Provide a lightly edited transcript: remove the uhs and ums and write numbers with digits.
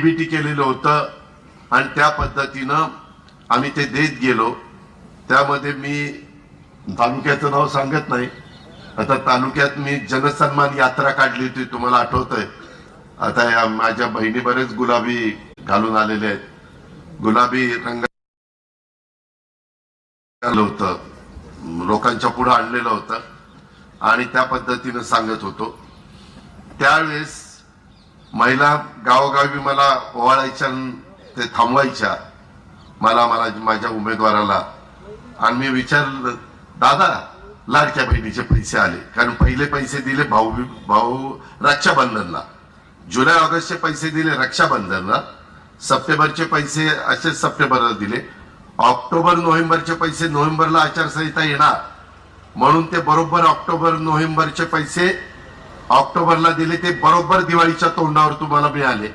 BT केलेलं होतं आणि त्या पद्धतीनं आम्ही ते देत गेलो। त्यामध्ये मी तालुक्याचं नाव सांगत नाही, आता तालुक्यात मी जनसन्मान यात्रा काढली होती, तुम्हाला आठवतंय। आता या माझ्या बहिणी बरेच गुलाबी घालून आलेले आहेत, गुलाबी रंग होतं, लोकांच्या पुढे आणलेलं होतं आणि त्या पद्धतीने सांगत होतो। त्यावेळेस महिला गावोगावी मला ओवाळायच्या, ते थांबवायच्या मला माझ्या उमेदवाराला, आणि मी विचारलं, दादा लाडक्या बहिणीचे पैसे आले? कारण पहिले पैसे दिले भाऊ रक्षाबंधनला, जुलै ऑगस्टचे पैसे दिले रक्षाबंधनला, सप्टेंबरचे पैसे असे सप्टेंबरला दिले, ऑक्टोबर नोव्हेंबरचे पैसे नोव्हेंबरला आचारसंहिता येणार म्हणून ते बरोबर ऑक्टोबर नोव्हेंबरचे पैसे ऑक्टोबरला दिले, ते बरोबर दिवाळीच्या तोंडावर तुम्हाला मिळाले।